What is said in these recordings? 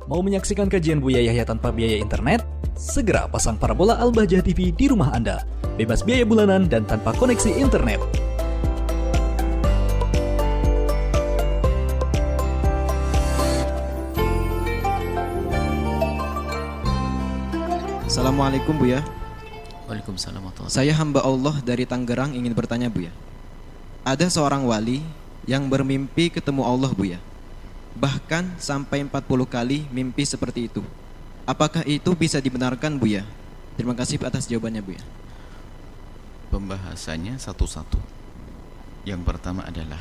Mau menyaksikan kajian Buya Yahya tanpa biaya internet? Segera pasang parabola Al-Bahjah TV di rumah Anda. Bebas biaya bulanan dan tanpa koneksi internet. Assalamualaikum Buya. Waalaikumsalam warahmatullahi wabarakatuh. Saya hamba Allah dari Tangerang ingin bertanya Buya. Ada seorang wali yang bermimpi ketemu Allah Buya. Bahkan sampai 40 kali mimpi seperti itu. Apakah itu bisa dibenarkan Buya? Terima kasih atas jawabannya Buya. Pembahasannya satu-satu. Yang pertama adalah,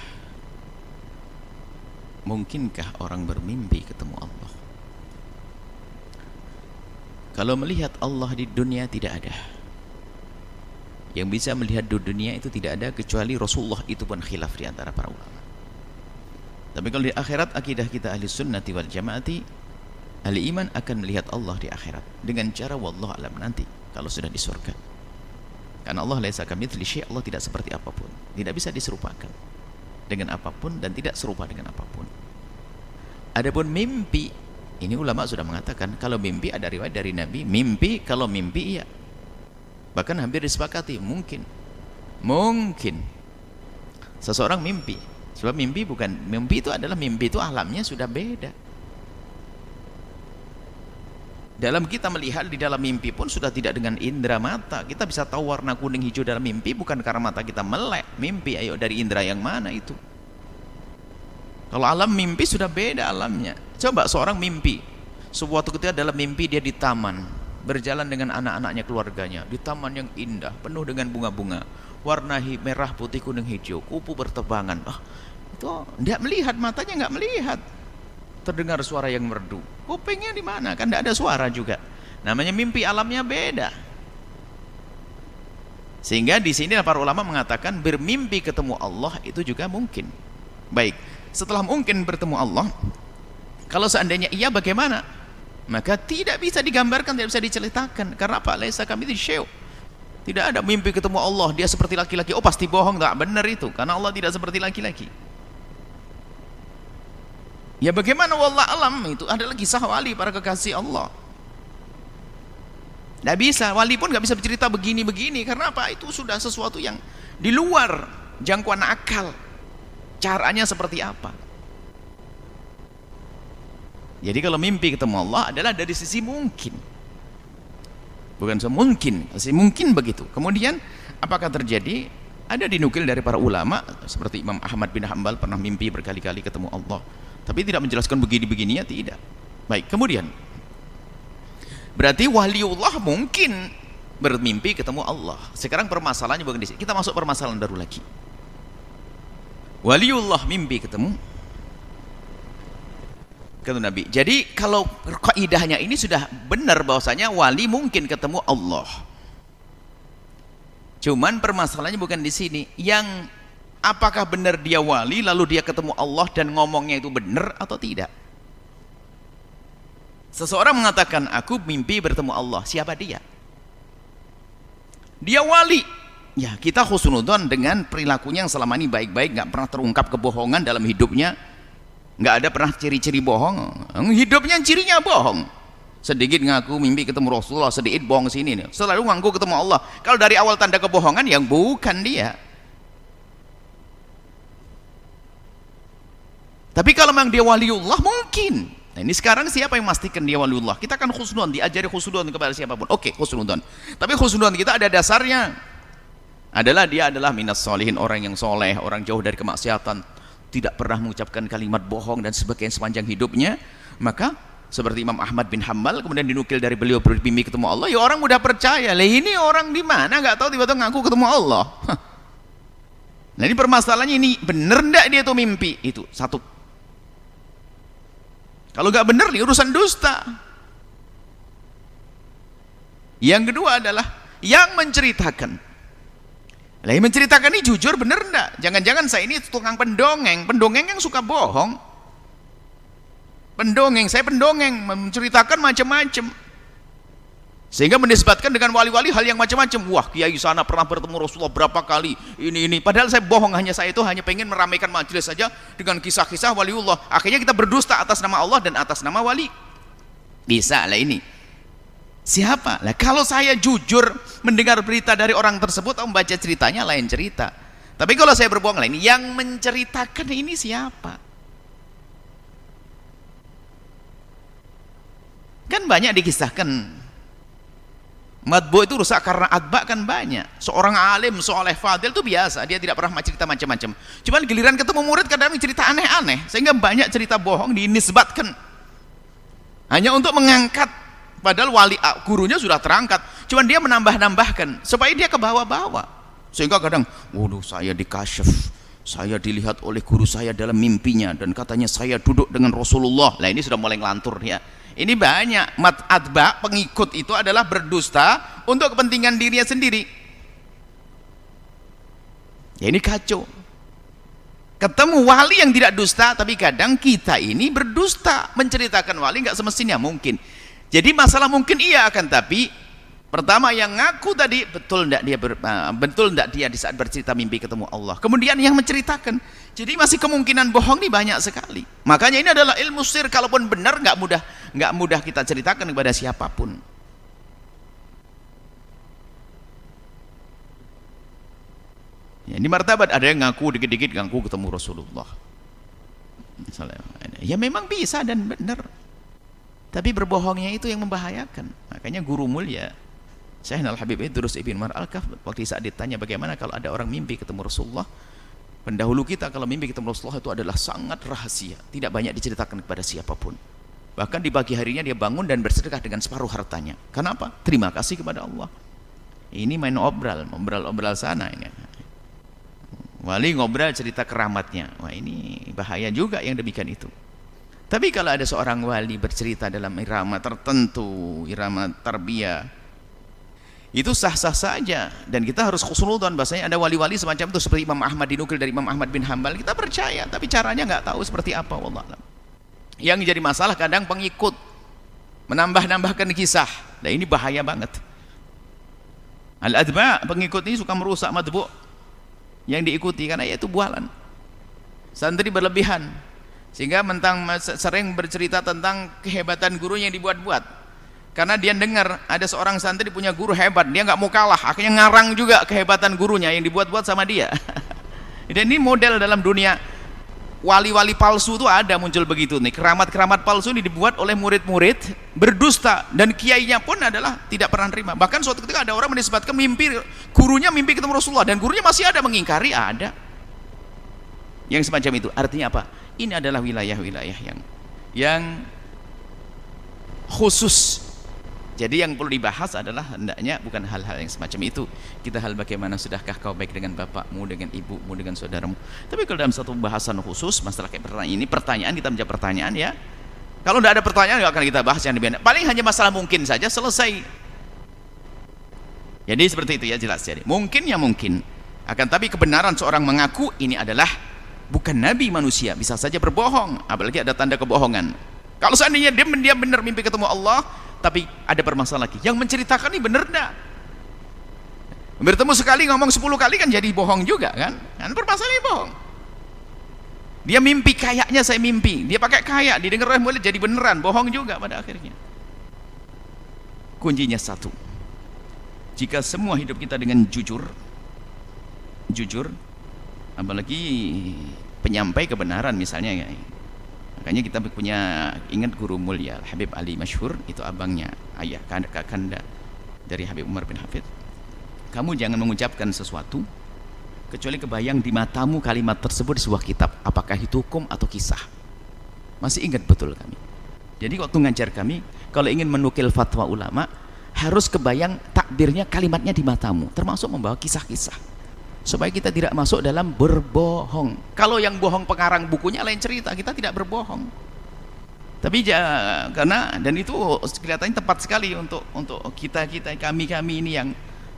mungkinkah orang bermimpi ketemu Allah? Kalau melihat Allah di dunia tidak ada. Yang bisa melihat di dunia itu tidak ada kecuali Rasulullah, itu pun khilaf di antara para ulama. Tapi kalau di akhirat, akidah kita ahli sunnati wal jamaati, ahli iman akan melihat Allah di akhirat dengan cara wallahu alam nanti kalau sudah di surga. Karena Allah laisa kamitslihi syai', Allah tidak seperti apapun, tidak bisa diserupakan dengan apapun dan tidak serupa dengan apapun. Adapun mimpi, ini ulama sudah mengatakan kalau mimpi ada riwayat dari Nabi, mimpi kalau mimpi iya. Bahkan hampir disepakati mungkin seseorang mimpi. Sebab mimpi itu adalah mimpi itu alamnya sudah beda. Dalam kita melihat di dalam mimpi pun sudah tidak dengan indera mata. Kita bisa tahu warna kuning hijau dalam mimpi bukan karena mata kita melek. Mimpi ayo dari indera yang mana itu? Kalau alam mimpi sudah beda alamnya. Coba seorang mimpi, suatu ketika dalam mimpi dia di taman, berjalan dengan anak-anaknya, keluarganya, di taman yang indah, penuh dengan bunga-bunga, warna merah, putih, kuning, hijau, kupu berterbangan. Itu tidak melihat, matanya nggak melihat. Terdengar suara yang merdu, kupingnya di mana? Kan tidak ada suara juga. Namanya mimpi, alamnya beda. Sehingga di sini para ulama mengatakan bermimpi ketemu Allah itu juga mungkin. Baik, setelah mungkin bertemu Allah, kalau seandainya iya bagaimana? Maka tidak bisa digambarkan, tidak bisa diceritakan. Karena apa? Laisa kamitslihi syai'. Tidak ada mimpi ketemu Allah, dia seperti laki-laki. Oh pasti bohong, enggak benar itu. Karena Allah tidak seperti laki-laki. Ya bagaimana wallah alam, itu adalah kisah wali para kekasih Allah. Tidak bisa, wali pun nggak bisa bercerita begini-begini. Karena apa? Itu sudah sesuatu yang di luar jangkauan akal. Caranya seperti apa? Jadi kalau mimpi ketemu Allah adalah dari sisi mungkin, bukan semungkin, sisi mungkin begitu. Kemudian apakah terjadi? Ada dinukil dari para ulama seperti Imam Ahmad bin Hanbal pernah mimpi berkali-kali ketemu Allah, tapi tidak menjelaskan begini-begininya, tidak. Baik, kemudian berarti waliullah mungkin bermimpi ketemu Allah. Sekarang permasalahannya bukan di sini. Kita masuk permasalahan baru lagi. Waliullah mimpi ketemu Nabi. Jadi kalau kaidahnya ini sudah benar bahwasanya wali mungkin ketemu Allah. Cuman permasalahannya bukan di sini. Yang apakah benar dia wali lalu dia ketemu Allah dan ngomongnya itu benar atau tidak? Seseorang mengatakan aku mimpi bertemu Allah. Siapa dia? Dia wali. Ya, kita husnudzon dengan perilakunya yang selama ini baik-baik, nggak pernah terungkap kebohongan dalam hidupnya. Nggak ada pernah ciri-ciri bohong. Hidupnya cirinya bohong. Sedikit ngaku mimpi ketemu Rasulullah, sedikit bohong sini nih. Selalu ngaku ketemu Allah. Kalau dari awal tanda kebohongan yang bukan dia. Tapi kalau memang dia waliullah mungkin. Nah, ini sekarang siapa yang memastikan dia waliullah? Kita kan khusnudon, diajari khusnudon kepada siapapun. Oke, khusnudon. Tapi khusnudon kita ada dasarnya. Dia adalah minas solihin, orang yang soleh, orang jauh dari kemaksiatan, tidak pernah mengucapkan kalimat bohong dan sebagainya sepanjang hidupnya. Maka seperti Imam Ahmad bin Hanbal kemudian dinukil dari beliau bermimpi ketemu Allah, ya orang mudah percaya. Lah ini orang di mana nggak tahu tiba-tiba ngaku ketemu Allah. Nah ini permasalahannya, ini bener ndak dia tuh mimpi itu satu. Kalau nggak bener nih urusan dusta. Yang kedua adalah yang menceritakan. Lah yang menceritakan ini jujur bener enggak? Jangan-jangan saya ini tukang pendongeng yang suka bohong. Saya pendongeng menceritakan macam-macam. Sehingga menisbatkan dengan wali-wali hal yang macam-macam. Wah, kiai sana pernah bertemu Rasulullah berapa kali, ini. Padahal saya bohong, saya itu hanya pengen meramaikan majelis saja dengan kisah-kisah waliullah. Akhirnya kita berdusta atas nama Allah dan atas nama wali. Bisa lah ini. Siapa? Lah kalau saya jujur mendengar berita dari orang tersebut atau membaca ceritanya lain cerita. Tapi kalau saya berbohong lah ini, yang menceritakan ini siapa? Kan banyak dikisahkan matbu itu rusak karena atba kan banyak. Seorang alim, soleh, fadil itu biasa, dia tidak pernah cerita macam-macam. Cuman giliran ketemu murid kadang cerita aneh-aneh, sehingga banyak cerita bohong dinisbatkan hanya untuk mengangkat, padahal gurunya sudah terangkat, cuman dia menambah-nambahkan supaya dia ke bawah-bawah. Sehingga kadang, waduh saya dikasyaf, saya dilihat oleh guru saya dalam mimpinya dan katanya saya duduk dengan Rasulullah. Lah ini sudah mulai ngelantur ya. Ini banyak atba, pengikut itu adalah berdusta untuk kepentingan dirinya sendiri. Ya ini kacau. Ketemu wali yang tidak dusta, tapi kadang kita ini berdusta menceritakan wali nggak semestinya mungkin. Jadi masalah mungkin iya, akan tapi pertama yang ngaku tadi betul enggak dia di saat bercerita mimpi ketemu Allah. Kemudian yang menceritakan. Jadi masih kemungkinan bohong nih banyak sekali. Makanya ini adalah ilmu sir, kalaupun benar nggak mudah kita ceritakan kepada siapapun. Ya, ini martabat, ada yang ngaku dikit-dikit ngaku ketemu Rasulullah. Misalnya, ya memang bisa dan benar. Tapi berbohongnya itu yang membahayakan. Makanya guru mulia Syekh Al-Habib Idrus Ibn Umar Al-Kaf waktu saat ditanya bagaimana kalau ada orang mimpi ketemu Rasulullah, pendahulu kita kalau mimpi ketemu Rasulullah itu adalah sangat rahasia, tidak banyak diceritakan kepada siapapun. Bahkan di pagi harinya dia bangun dan bersedekah dengan separuh hartanya. Kenapa? Terima kasih kepada Allah. Ini main obral sana ini. Wali ngobrol cerita keramatnya. Wah ini bahaya juga yang demikian itu. Tapi kalau ada seorang wali bercerita dalam irama tertentu, irama tarbiyah, itu sah-sah saja, dan kita harus khusnudzon bahasanya ada wali-wali semacam itu seperti Imam Ahmad, dinukil dari Imam Ahmad bin Hambal, kita percaya, tapi caranya nggak tahu seperti apa, wallahualam. Yang jadi masalah kadang pengikut menambah-nambahkan kisah. Nah ini bahaya banget. Al-adba, pengikut ini suka merusak matbu yang diikuti karena yaitu bualan. Santri berlebihan sehingga sering bercerita tentang kehebatan gurunya yang dibuat-buat. Karena dia dengar ada seorang santri punya guru hebat, dia nggak mau kalah, akhirnya ngarang juga kehebatan gurunya yang dibuat-buat sama dia. Dan ini model dalam dunia wali-wali palsu itu ada muncul begitu nih, keramat-keramat palsu ini dibuat oleh murid-murid berdusta, dan kiainya pun adalah tidak pernah terima. Bahkan suatu ketika ada orang menisbatkan mimpi gurunya mimpi ketemu Rasulullah dan gurunya masih ada mengingkari, ada yang semacam itu. Artinya apa? Ini adalah wilayah-wilayah yang khusus. Jadi yang perlu dibahas adalah hendaknya bukan hal-hal yang semacam itu. Kita hal bagaimana sudahkah kau baik dengan bapakmu, dengan ibumu, dengan saudaramu. Tapi kalau dalam satu bahasan khusus masalah kayak pertanyaan kita menjawab pertanyaan ya. Kalau tidak ada pertanyaan nggak akan kita bahas yang lebih. Paling hanya masalah mungkin saja selesai. Jadi seperti itu ya, jelas. Jadi mungkin ya mungkin. Akan tapi kebenaran seorang mengaku ini adalah bukan nabi manusia, bisa saja berbohong, apalagi ada tanda kebohongan. Kalau seandainya dia benar mimpi ketemu Allah, tapi ada permasalahan lagi. Yang menceritakan ini benar enggak? Bertemu sekali ngomong 10 kali kan jadi bohong juga kan? Kan permasalahannya bohong. Dia mimpi kayaknya saya mimpi. Dia pakai kayak, didengar oleh murid jadi beneran, bohong juga pada akhirnya. Kuncinya satu. Jika semua hidup kita dengan jujur, apalagi penyampai kebenaran misalnya ya. Makanya kita punya, ingat guru mulia Habib Ali Masyhur, itu abangnya, ayah kakanda dari Habib Umar bin Hafid. Kamu jangan mengucapkan sesuatu kecuali kebayang di matamu kalimat tersebut di sebuah kitab, apakah itu hukum atau kisah. Masih ingat betul kami. Jadi waktu ngajar kami, kalau ingin menukil fatwa ulama, harus kebayang takbirnya, kalimatnya di matamu, termasuk membawa kisah-kisah, supaya kita tidak masuk dalam berbohong. Kalau yang bohong pengarang bukunya lain cerita, kita tidak berbohong. Tapi karena, dan itu kelihatannya tepat sekali untuk kami ini yang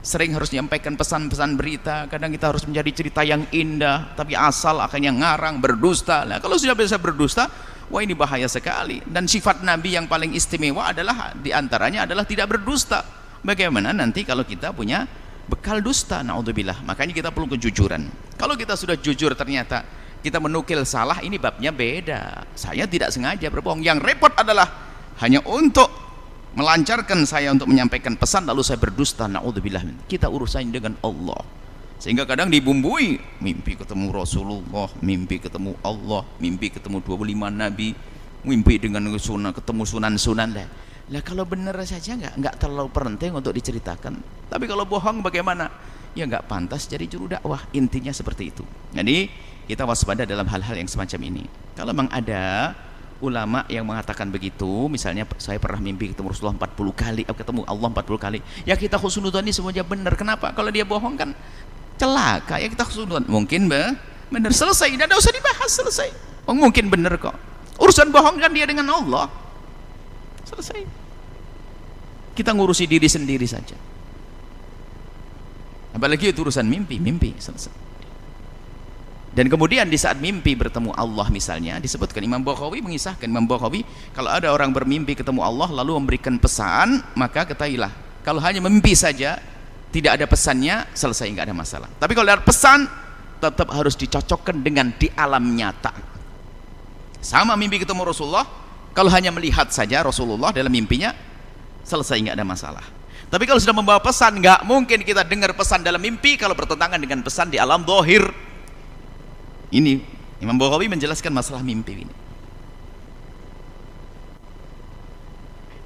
sering harus menyampaikan pesan-pesan berita. Kadang kita harus menjadi cerita yang indah, tapi asal akhirnya ngarang, berdusta. Nah, kalau sudah bisa berdusta, wah ini bahaya sekali. Dan sifat Nabi yang paling istimewa adalah, diantaranya adalah tidak berdusta. Bagaimana nanti kalau kita punya bekal dusta, naudzubillah. Makanya kita perlu kejujuran. Kalau kita sudah jujur ternyata kita menukil salah, ini babnya beda. Saya tidak sengaja berbohong. Yang repot adalah hanya untuk melancarkan saya untuk menyampaikan pesan lalu saya berdusta, naudzubillah. Kita urusan dengan Allah. Sehingga kadang dibumbui, mimpi ketemu Rasulullah, mimpi ketemu Allah, mimpi ketemu 25 nabi, mimpi dengan sunnah, ketemu sunan-sunan lah. Lah kalau benar saja nggak terlalu penting untuk diceritakan. Tapi kalau bohong bagaimana? Ya nggak pantas jadi juru dakwah. Intinya seperti itu. Jadi kita waspada dalam hal-hal yang semacam ini. Kalau memang ada ulama yang mengatakan begitu, misalnya saya pernah mimpi ketemu Rasulullah 40 kali, ketemu Allah 40 kali, ya kita husnudzon ini semuanya benar. Kenapa? Kalau dia bohong kan celaka, ya kita husnudzon. Mungkin benar, selesai, tidak usah dibahas, selesai. Oh, mungkin benar kok. Urusan bohong kan dia dengan Allah. Selesai. Kita ngurusi diri sendiri saja. Apalagi itu urusan mimpi, selesai. Dan kemudian di saat mimpi bertemu Allah misalnya, disebutkan Imam Bakhawi mengisahkan, Imam Bakhawi, kalau ada orang bermimpi ketemu Allah lalu memberikan pesan, maka ketahuilah kalau hanya mimpi saja tidak ada pesannya, selesai, nggak ada masalah. Tapi kalau ada pesan tetap harus dicocokkan dengan di alam nyata. Sama mimpi ketemu Rasulullah, kalau hanya melihat saja Rasulullah dalam mimpinya, selesai, nggak ada masalah. Tapi kalau sudah membawa pesan, nggak mungkin kita dengar pesan dalam mimpi kalau bertentangan dengan pesan di alam zahir. Ini Imam Bakhawi menjelaskan masalah mimpi ini.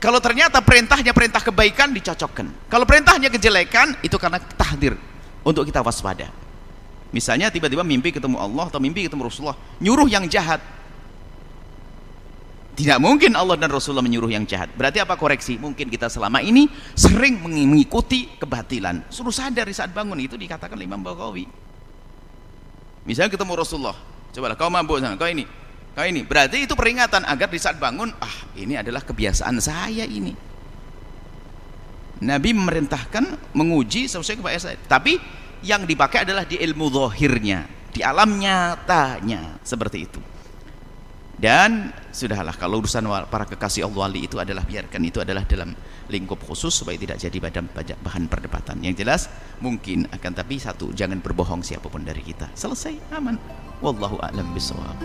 Kalau ternyata perintahnya perintah kebaikan, dicocokkan. Kalau perintahnya kejelekan, itu karena tahdir untuk kita waspada. Misalnya tiba-tiba mimpi ketemu Allah atau mimpi ketemu Rasulullah, nyuruh yang jahat. Tidak mungkin Allah dan Rasulullah menyuruh yang jahat. Berarti apa koreksi? Mungkin kita selama ini sering mengikuti kebatilan. Suruh sadar di saat bangun, itu dikatakan Imam Bakhawi. Misalnya ketemu Rasulullah, cobalah kau mabuk sana, kau ini, berarti itu peringatan agar di saat bangun, ini adalah kebiasaan saya ini. Nabi memerintahkan menguji sesuai kepada saya, tapi yang dipakai adalah di ilmu zahirnya, di alam nyatanya, seperti itu. Dan sudahlah, kalau urusan para kekasih Allah wali itu adalah, biarkan itu adalah dalam lingkup khusus supaya tidak jadi bahan perdebatan. Yang jelas mungkin akan, tapi satu, jangan berbohong siapapun dari kita. Selesai, aman. Wallahu a'lam bishawab.